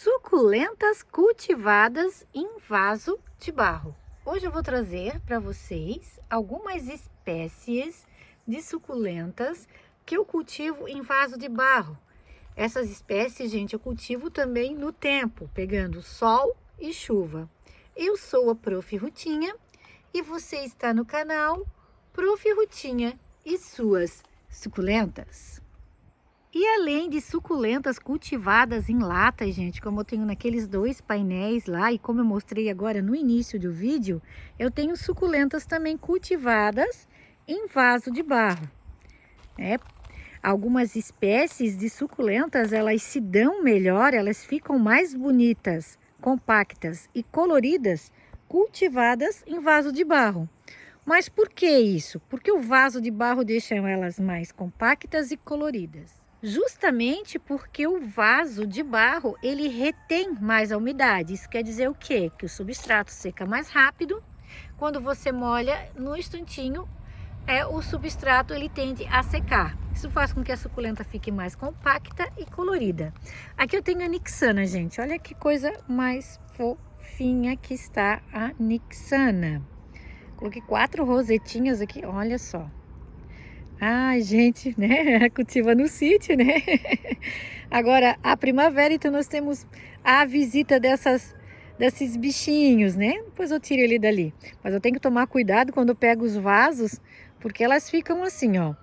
Suculentas cultivadas em vaso de barro. Hoje eu vou trazer para vocês algumas espécies de suculentas que eu cultivo em vaso de barro. Essas espécies, gente, eu cultivo também no tempo, pegando sol e chuva. Eu sou a Prof. Rutinha e você está no canal Prof. Rutinha e suas suculentas. E além de suculentas cultivadas em latas, gente, como eu tenho naqueles dois painéis lá e como eu mostrei agora no início do vídeo, eu tenho suculentas também cultivadas em vaso de barro. Algumas espécies de suculentas, elas se dão melhor, elas ficam mais bonitas, compactas e coloridas, cultivadas em vaso de barro. Mas por que isso? Porque o vaso de barro deixa elas mais compactas e coloridas. Justamente porque o vaso de barro, ele retém mais a umidade. Isso quer dizer o quê? Que o substrato seca mais rápido. Quando você molha, no instantinho, o substrato ele tende a secar. Isso faz com que a suculenta fique mais compacta e colorida. Aqui eu tenho a Nixana, gente. Olha que coisa mais fofinha que está a Nixana. Coloquei 4 rosetinhas aqui, olha só. Ai, gente, né? Cultiva no sítio, né? Agora, a primavera, então nós temos a visita desses bichinhos, né? Depois eu tiro ele dali. Mas eu tenho que tomar cuidado quando eu pego os vasos, porque elas ficam assim, ó.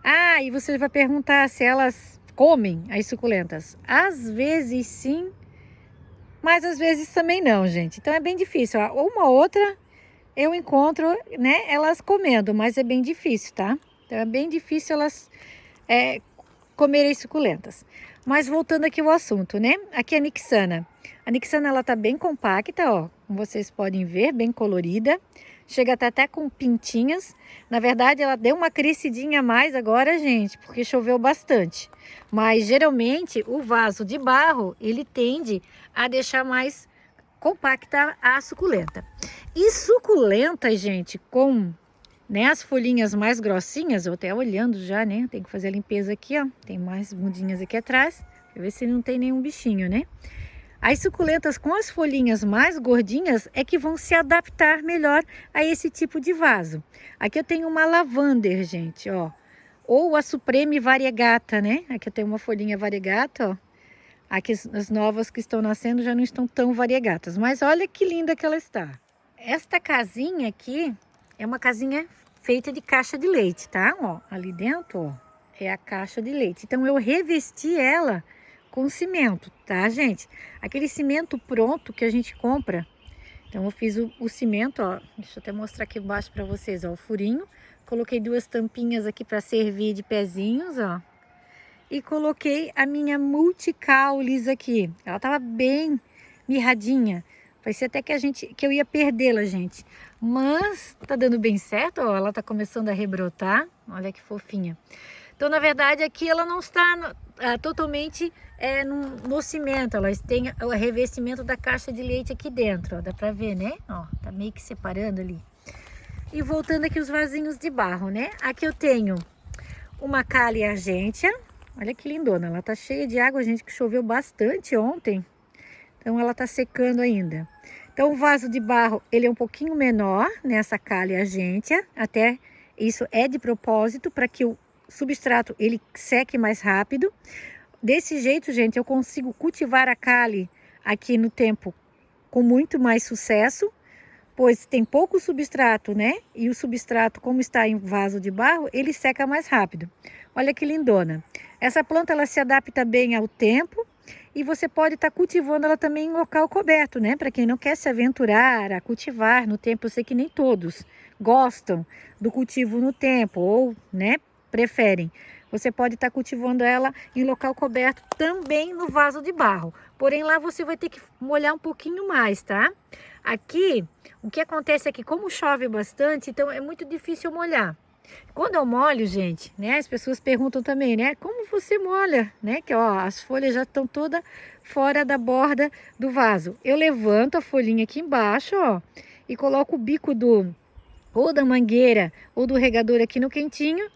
Ah, e você vai perguntar se elas comem as suculentas. Às vezes sim, mas às vezes também não, gente. Então é bem difícil, ó. Uma outra eu encontro, né, elas comendo, mas é bem difícil, tá? Então é bem difícil elas comerem suculentas. Mas voltando aqui ao assunto, né? Aqui a Nixana. A Nixana, ela tá bem compacta, ó. Como vocês podem ver, bem colorida. Chega até com pintinhas. Na verdade, ela deu uma crescidinha a mais agora, gente, porque choveu bastante. Mas geralmente o vaso de barro, ele tende a deixar mais compacta a suculenta. E suculenta, gente, com as folhinhas mais grossinhas, eu até olhando já, né? Tem que fazer a limpeza aqui, ó. Tem mais bundinhas aqui atrás. Pra ver se não tem nenhum bichinho, né? As suculentas com as folhinhas mais gordinhas é que vão se adaptar melhor a esse tipo de vaso. Aqui eu tenho uma lavander, gente, ó. Ou a Supreme Variegata, né? Aqui eu tenho uma folhinha variegata, ó. Aqui as novas que estão nascendo já não estão tão variegatas. Mas olha que linda que ela está. Esta casinha aqui é uma casinha feita de caixa de leite, tá? Ó, ali dentro, ó, é a caixa de leite. Então, eu revesti ela com cimento, tá, gente? Aquele cimento pronto que a gente compra. Então, eu fiz o cimento, ó. Deixa eu até mostrar aqui embaixo para vocês, ó, o furinho. Coloquei 2 tampinhas aqui para servir de pezinhos, ó. E coloquei a minha multicaulis aqui. Ela tava bem mirradinha. Parecia até que eu ia perdê-la, gente. Mas tá dando bem certo, ó. Ela tá começando a rebrotar. Olha que fofinha. Então, na verdade, aqui ela não está totalmente no cimento. Elas têm o revestimento da caixa de leite aqui dentro, ó. Dá pra ver, né? Ó, tá meio que separando ali. E voltando aqui os vasinhos de barro, né? Aqui eu tenho uma Calea argentea. Olha que lindona. Ela tá cheia de água, gente, que choveu bastante ontem. Então, ela tá secando ainda. Então, o vaso de barro, ele é um pouquinho menor nessa Calea argentea. Até isso é de propósito para que o substrato, ele seque mais rápido. Desse jeito, gente, eu consigo cultivar a Calea aqui no tempo com muito mais sucesso. Pois tem pouco substrato, né? E o substrato, como está em vaso de barro, ele seca mais rápido. Olha que lindona. Essa planta, ela se adapta bem ao tempo. E você pode estar cultivando ela também em local coberto, né? Para quem não quer se aventurar a cultivar no tempo, eu sei que nem todos gostam do cultivo no tempo ou, né, preferem. Você pode estar cultivando ela em local coberto também no vaso de barro. Porém, lá você vai ter que molhar um pouquinho mais, tá? Aqui, o que acontece é que como chove bastante, então é muito difícil molhar. Quando eu molho, gente, né, as pessoas perguntam também, né, como você molha, né, que ó, as folhas já estão todas fora da borda do vaso. Eu levanto a folhinha aqui embaixo, ó, e coloco o bico ou da mangueira ou do regador aqui no cantinho,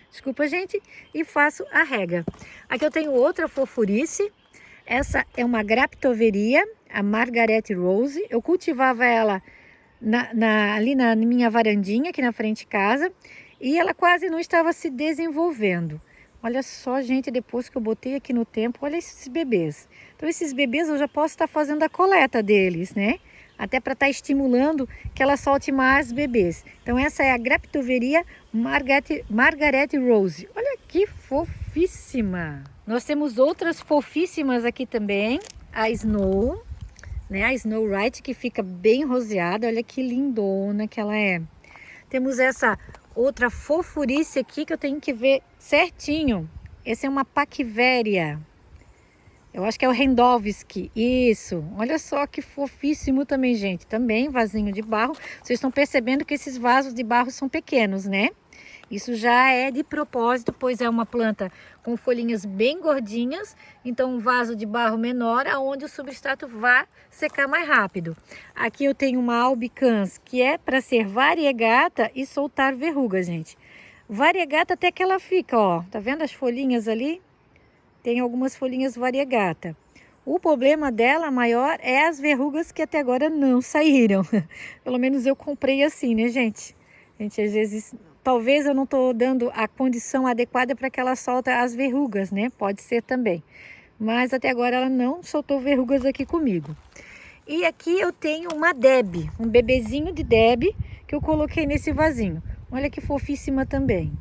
desculpa, gente, e faço a rega. Aqui eu tenho outra fofurice. Essa é uma graptoveria, a Margaret Rose. Eu cultivava ela ali na minha varandinha, aqui na frente de casa. E ela quase não estava se desenvolvendo. Olha só, gente, depois que eu botei aqui no tempo, olha esses bebês. Então, esses bebês eu já posso estar fazendo a coleta deles, né? Até para estar estimulando que ela solte mais bebês. Então, essa é a graptoveria Margaret Rose. Olha que fofíssima! Nós temos outras fofíssimas aqui também. A Snow, né? A Snow White, que fica bem roseada. Olha que lindona que ela é. Temos essa outra fofurice aqui que eu tenho que ver certinho. Esse é uma Paquivéria. Eu acho que é o Rendovski. Isso. Olha só que fofíssimo também, gente. Também vasinho de barro. Vocês estão percebendo que esses vasos de barro são pequenos, né? Isso já é de propósito, pois é uma planta com folhinhas bem gordinhas. Então, um vaso de barro menor, aonde o substrato vai secar mais rápido. Aqui eu tenho uma albicans, que é para ser variegata e soltar verrugas, gente. Variegata até que ela fica, ó. Tá vendo as folhinhas ali? Tem algumas folhinhas variegata. O problema dela maior é as verrugas que até agora não saíram. Pelo menos eu comprei assim, né, gente? Gente, às vezes, talvez eu não estou dando a condição adequada para que ela solte as verrugas, né? Pode ser também. Mas até agora ela não soltou verrugas aqui comigo. E aqui eu tenho uma Deb, um bebezinho de Deb que eu coloquei nesse vasinho. Olha que fofíssima também.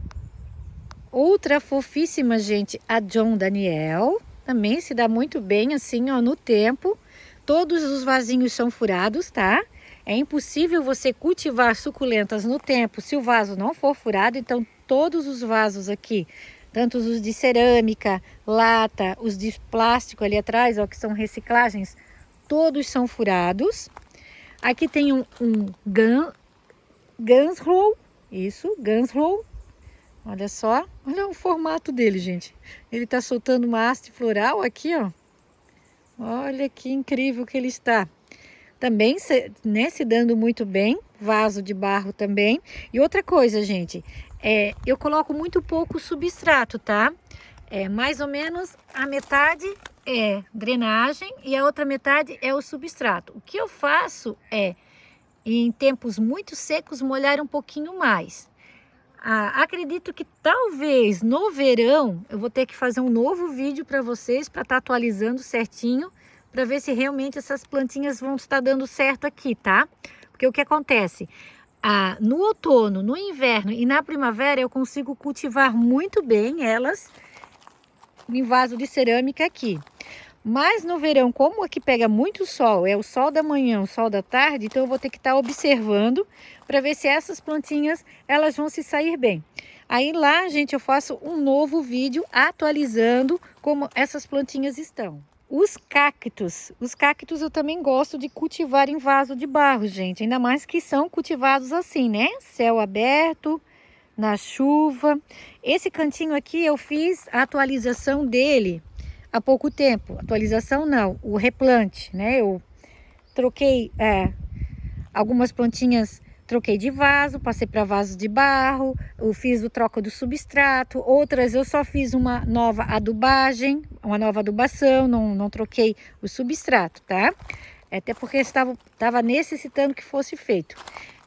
Outra fofíssima, gente, a John Daniel. Também se dá muito bem assim, ó, no tempo. Todos os vasinhos são furados, tá? É impossível você cultivar suculentas no tempo se o vaso não for furado. Então, todos os vasos aqui, tanto os de cerâmica, lata, os de plástico ali atrás, ó, que são reciclagens, todos são furados. Aqui tem um Gunsrow, isso, Gunsrow. Olha só, olha o formato dele, gente. Ele tá soltando uma haste floral aqui, ó. Olha que incrível que ele está. Também, né, se dando muito bem. Vaso de barro também. E outra coisa, gente, eu coloco muito pouco substrato, tá? Mais ou menos a metade é drenagem e a outra metade é o substrato. O que eu faço é, em tempos muito secos, molhar um pouquinho mais. Acredito que talvez no verão eu vou ter que fazer um novo vídeo para vocês, para estar atualizando certinho, para ver se realmente essas plantinhas vão estar dando certo aqui, tá? Porque o que acontece? No outono, no inverno e na primavera eu consigo cultivar muito bem elas em vaso de cerâmica aqui. Mas no verão, como aqui pega muito sol, é o sol da manhã, o sol da tarde, então eu vou ter que estar observando para ver se essas plantinhas elas vão se sair bem. Aí lá, gente, eu faço um novo vídeo atualizando como essas plantinhas estão. Os cactos eu também gosto de cultivar em vaso de barro, gente, ainda mais que são cultivados assim, né? Céu aberto, na chuva. Esse cantinho aqui eu fiz a atualização dele há pouco tempo. Atualização não, o replante, né? Eu troquei algumas plantinhas, troquei de vaso, passei para vaso de barro, eu fiz o troca do substrato, outras eu só fiz uma nova adubagem, uma nova adubação, não troquei o substrato, tá? Até porque estava necessitando que fosse feito.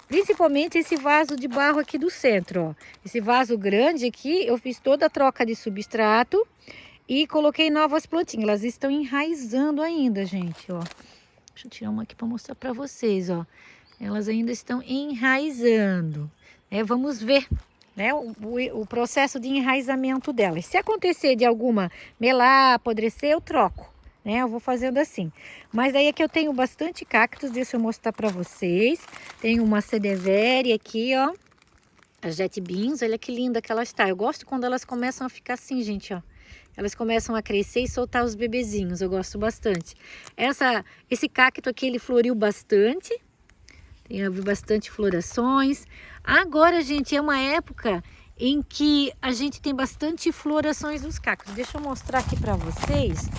Principalmente esse vaso de barro aqui do centro, ó. Esse vaso grande aqui, eu fiz toda a troca de substrato e coloquei novas plantinhas. Elas estão enraizando ainda, gente, ó. Deixa eu tirar uma aqui para mostrar para vocês, ó. Elas ainda estão enraizando. Vamos ver, né, o processo de enraizamento delas. Se acontecer de alguma melar, apodrecer, eu troco, né? Eu vou fazendo assim. Mas aí aqui eu tenho bastante cactos, deixa eu mostrar para vocês. Tem uma Cedevere aqui, ó. A Jet Beans, olha que linda que ela está. Eu gosto quando elas começam a ficar assim, gente, ó. Elas começam a crescer e soltar os bebezinhos, eu gosto bastante. Esse cacto aqui, ele floriu bastante. Tem bastante florações. Agora, gente, é uma época em que a gente tem bastante florações dos cactos. Deixa eu mostrar aqui para vocês.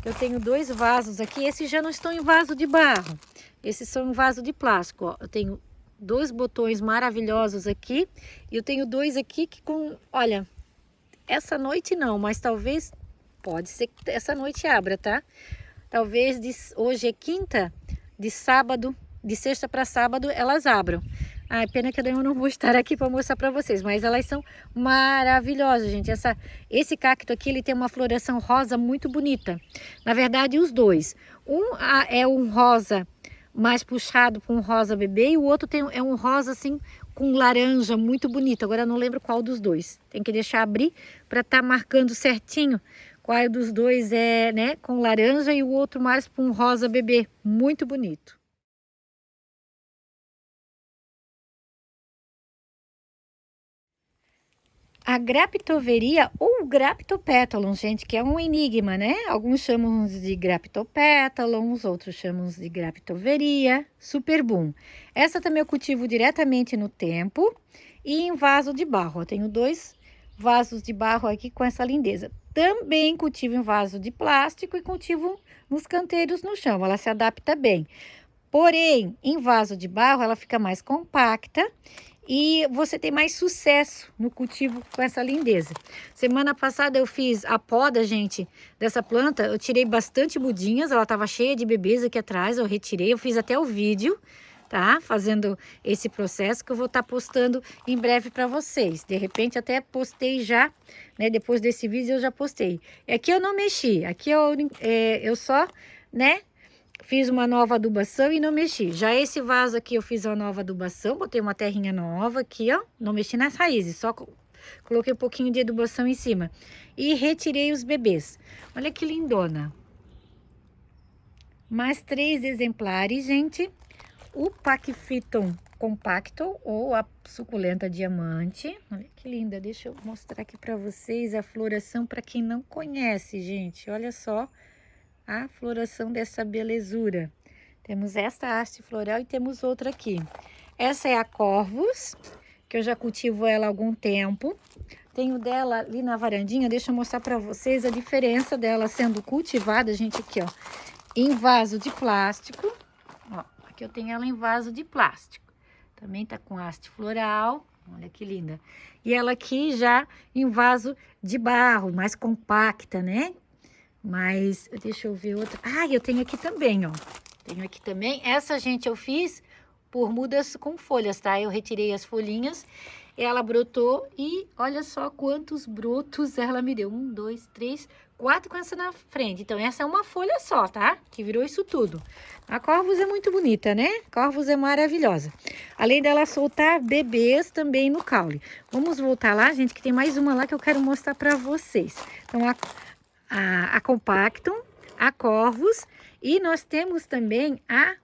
Eu tenho 2 vasos aqui. Esses já não estão em vaso de barro. Esses são em vaso de plástico, ó. Eu tenho 2 botões maravilhosos aqui. E eu tenho 2 aqui que olha, essa noite não, mas talvez Pode ser que essa noite abra, tá? Talvez hoje é quinta, de sábado, de sexta para sábado elas abram. Ah, pena que eu não vou estar aqui para mostrar para vocês, mas elas são maravilhosas, gente. Esse cacto aqui, ele tem uma floração rosa muito bonita. Na verdade, os dois. É um rosa mais puxado para um rosa bebê e o outro é um rosa assim com laranja muito bonito. Agora eu não lembro qual dos dois. Tem que deixar abrir para estar marcando certinho qual dos dois é, né, com laranja e o outro mais para um rosa bebê. Muito bonito. A Graptoveria ou Graptopétalon, gente, que é um enigma, né? Alguns chamam de Graptopétalon, os outros chamam de Graptoveria. Super boom. Essa também eu cultivo diretamente no tempo e em vaso de barro. Eu tenho 2 vasos de barro aqui com essa lindeza. Também cultivo em vaso de plástico e cultivo nos canteiros no chão. Ela se adapta bem. Porém, em vaso de barro, ela fica mais compacta e você tem mais sucesso no cultivo com essa lindeza. Semana passada eu fiz a poda, gente, dessa planta. Eu tirei bastante mudinhas, ela estava cheia de bebês aqui atrás, eu retirei. Eu fiz até o vídeo, tá? Fazendo esse processo que eu vou estar postando em breve para vocês. De repente até postei já, né? Depois desse vídeo eu já postei. E aqui eu não mexi, aqui eu só, né? Fiz uma nova adubação e não mexi. Já esse vaso aqui eu fiz uma nova adubação, botei uma terrinha nova aqui, ó. Não mexi nas raízes, só coloquei um pouquinho de adubação em cima. E retirei os bebês. Olha que lindona. Mais 3 exemplares, gente. O Pachyphyton compacto ou a suculenta diamante. Olha que linda. Deixa eu mostrar aqui para vocês a floração para quem não conhece, gente. Olha só a floração dessa belezura. Temos esta haste floral e temos outra aqui. Essa é a Corvus, que eu já cultivo ela há algum tempo. Tenho dela ali na varandinha, deixa eu mostrar para vocês a diferença dela sendo cultivada, gente, aqui, ó, em vaso de plástico. Ó, aqui eu tenho ela em vaso de plástico. Também tá com haste floral, olha que linda. E ela aqui já em vaso de barro, mais compacta, né? Mas, deixa eu ver outra. Ah, eu tenho aqui também, ó. Tenho aqui também. Essa, gente, eu fiz por mudas com folhas, tá? Eu retirei as folhinhas, ela brotou e olha só quantos brotos ela me deu. 1, 2, 3, 4 com essa na frente. Então, essa é uma folha só, tá? Que virou isso tudo. A Corvus é muito bonita, né? Corvus é maravilhosa. Além dela soltar bebês também no caule. Vamos voltar lá, gente, que tem mais uma lá que eu quero mostrar pra vocês. Então, a Compactum, a Corvus e nós temos também a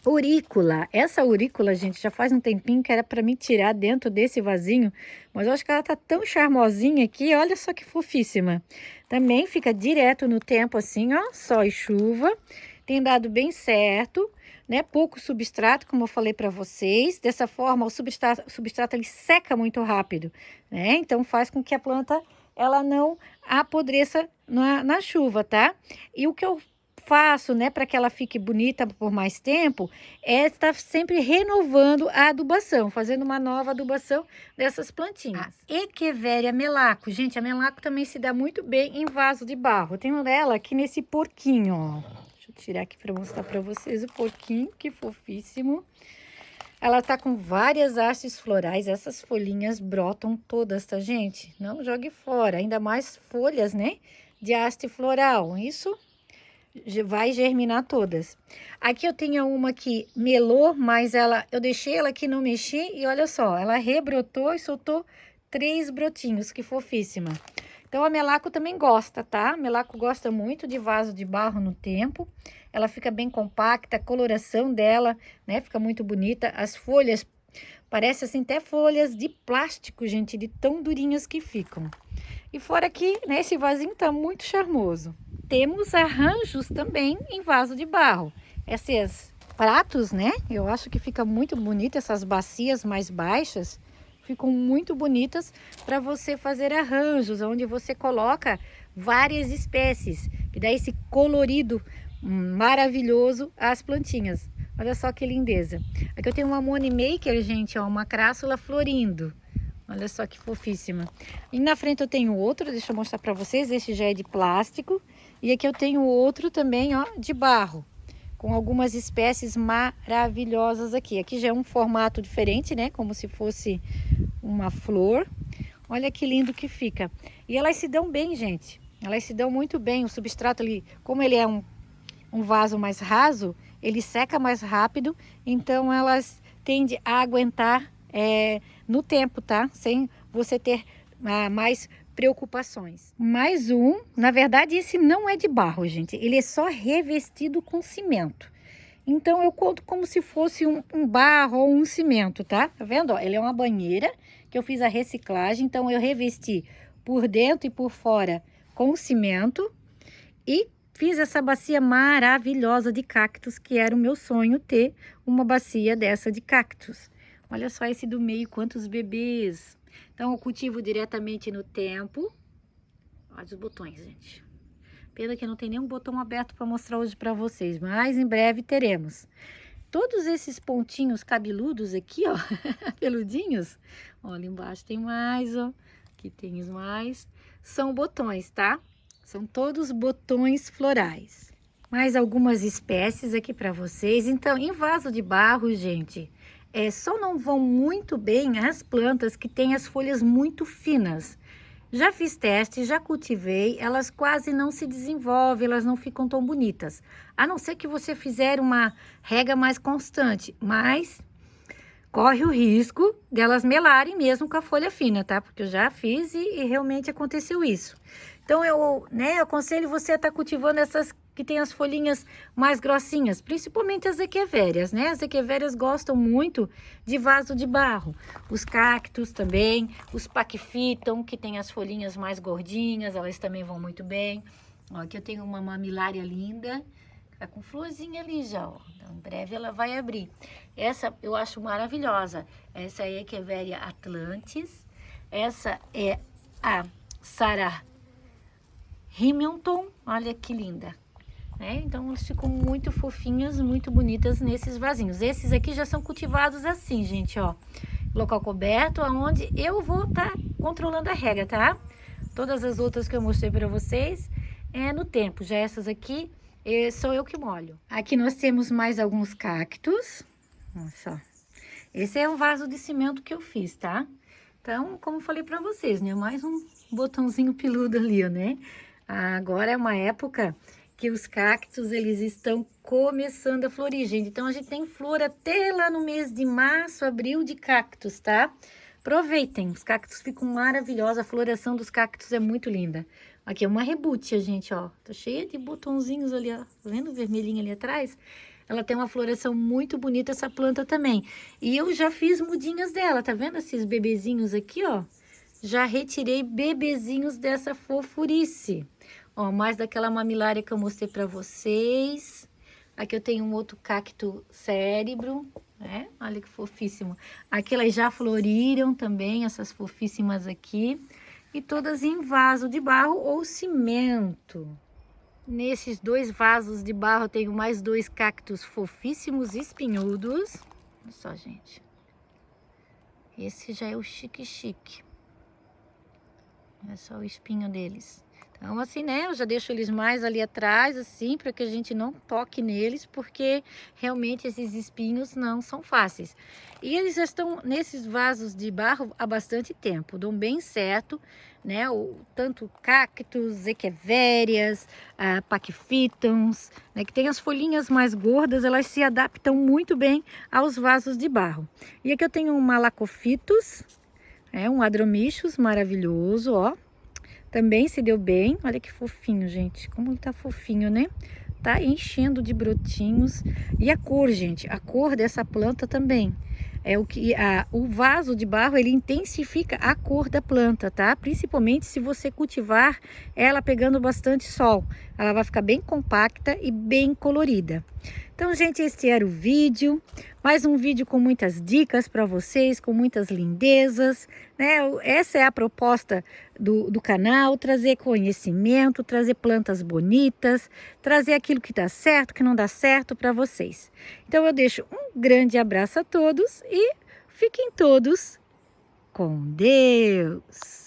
aurícula. Essa aurícula, gente, já faz um tempinho que era para me tirar dentro desse vasinho, mas eu acho que ela tá tão charmosinha aqui, olha só que fofíssima. Também fica direto no tempo assim, ó, sol e chuva. Tem dado bem certo, né? Pouco substrato, como eu falei para vocês. Dessa forma, o substrato ele seca muito rápido, né? Então faz com que a planta ela não apodreça na chuva, tá? E o que eu faço, né, para que ela fique bonita por mais tempo, é estar sempre renovando a adubação, fazendo uma nova adubação dessas plantinhas. A Echeveria melaco, gente, a melaco também se dá muito bem em vaso de barro. Eu tenho ela aqui nesse porquinho, ó. Deixa eu tirar aqui para mostrar para vocês o porquinho, que fofíssimo. Ela tá com várias hastes florais, essas folhinhas brotam todas, tá, gente? Não jogue fora, ainda mais folhas, né, de haste floral, isso vai germinar todas. Aqui eu tenho uma que melou, mas eu deixei ela aqui, não mexi, e olha só, ela rebrotou e soltou 3 brotinhos, que fofíssima. Então a melaco também gosta, tá? A melaco gosta muito de vaso de barro no tempo. Ela fica bem compacta, a coloração dela, né, fica muito bonita. As folhas, parece assim até folhas de plástico, gente, de tão durinhas que ficam. E fora aqui, né, esse vasinho tá muito charmoso. Temos arranjos também em vaso de barro. Esses pratos, né, eu acho que fica muito bonito, essas bacias mais baixas. Ficam muito bonitas para você fazer arranjos, onde você coloca várias espécies, que dá esse colorido maravilhoso às plantinhas. Olha só que lindeza. Aqui eu tenho uma Money Maker, gente, ó, uma crassula florindo. Olha só que fofíssima. E na frente eu tenho outro, deixa eu mostrar para vocês. Esse já é de plástico. E aqui eu tenho outro também, ó, de barro. Com algumas espécies maravilhosas aqui. Aqui já é um formato diferente, né? Como se fosse uma flor. Olha que lindo que fica. E elas se dão bem, gente. Elas se dão muito bem. O substrato ali, como ele é um vaso mais raso, ele seca mais rápido. Então elas tendem a aguentar no tempo, tá? Sem você ter mais preocupações. Mais um, na verdade esse não é de barro, gente. Ele é só revestido com cimento. Então eu conto como se fosse um barro ou um cimento, tá? Tá vendo? Ó, ele é uma banheira que eu fiz a reciclagem. Então eu revesti por dentro e por fora com cimento. E fiz essa bacia maravilhosa de cactos, que era o meu sonho ter uma bacia dessa de cactos. Olha só esse do meio, quantos bebês. Então eu cultivo diretamente no tempo. Olha os botões, gente. Pena que não tem nenhum botão aberto para mostrar hoje para vocês, mas em breve teremos. Todos esses pontinhos cabeludos aqui, ó, peludinhos. Olha, embaixo tem mais, ó. Aqui tem mais. São botões, tá? São todos botões florais. Mais algumas espécies aqui para vocês. Então, em vaso de barro, gente, só não vão muito bem as plantas que têm as folhas muito finas. Já fiz teste, já cultivei, elas quase não se desenvolvem, elas não ficam tão bonitas. A não ser que você fizer uma rega mais constante, mas corre o risco delas melarem mesmo com a folha fina, tá? Porque eu já fiz e realmente aconteceu isso. Então, eu aconselho você a estar cultivando essas que tem as folhinhas mais grossinhas, principalmente as equevérias, né? As equevérias gostam muito de vaso de barro. Os cactos também, os paquifiton, que tem as folhinhas mais gordinhas, elas também vão muito bem. Ó, aqui eu tenho uma mamilária linda, tá com florzinha ali já, ó. Então, em breve ela vai abrir. Essa eu acho maravilhosa. Essa é a Echeveria atlantis. Essa é a Sarah Hamilton, olha que linda. Então, eles ficam muito fofinhas, muito bonitas nesses vasinhos. Esses aqui já são cultivados assim, gente, ó. Local coberto, aonde eu vou estar controlando a rega, tá? Todas as outras que eu mostrei para vocês é no tempo. Já essas aqui, sou eu que molho. Aqui nós temos mais alguns cactos. Olha só. Esse é um vaso de cimento que eu fiz, tá? Então, como falei para vocês, né? Mais um botãozinho peludo ali, né? Agora é uma época que os cactos, eles estão começando a florir, gente. Então, a gente tem flor até lá no mês de março, abril de cactos, tá? Aproveitem, os cactos ficam maravilhosos, a floração dos cactos é muito linda. Aqui é uma rebútia, gente, ó. Tá cheia de botãozinhos ali, ó. Tá vendo o vermelhinho ali atrás? Ela tem uma floração muito bonita, essa planta também. E eu já fiz mudinhas dela, tá vendo esses bebezinhos aqui, ó? Já retirei bebezinhos dessa fofurice. Ó, mais daquela mamilária que eu mostrei pra vocês. Aqui eu tenho um outro cacto cérebro, né? Olha que fofíssimo. Aqui elas já floriram também, essas fofíssimas aqui. E todas em vaso de barro ou cimento. Nesses dois vasos de barro eu tenho mais dois cactos fofíssimos espinhudos. Olha só, gente. Esse já é o chique-chique. Olha só o espinho deles. Então, assim, né, eu já deixo eles mais ali atrás, assim, para que a gente não toque neles, porque realmente esses espinhos não são fáceis. E eles já estão nesses vasos de barro há bastante tempo, dão bem certo, né, tanto cactos, equevérias, paquifitons, né, que tem as folhinhas mais gordas, elas se adaptam muito bem aos vasos de barro. E aqui eu tenho um malacofitos, um adromichus maravilhoso, ó. Também se deu bem. Olha que fofinho, gente. Como ele tá fofinho, né? Tá enchendo de brotinhos. E a cor, gente. A cor dessa planta também. O vaso de barro, ele intensifica a cor da planta, tá? Principalmente se você cultivar ela pegando bastante sol. Ela vai ficar bem compacta e bem colorida. Então, gente, este era o vídeo. Mais um vídeo com muitas dicas para vocês, com muitas lindezas, né? Essa é a proposta do canal, trazer conhecimento, trazer plantas bonitas, trazer aquilo que dá certo, que não dá certo para vocês. Então, eu deixo um grande abraço a todos e fiquem todos Com Deus!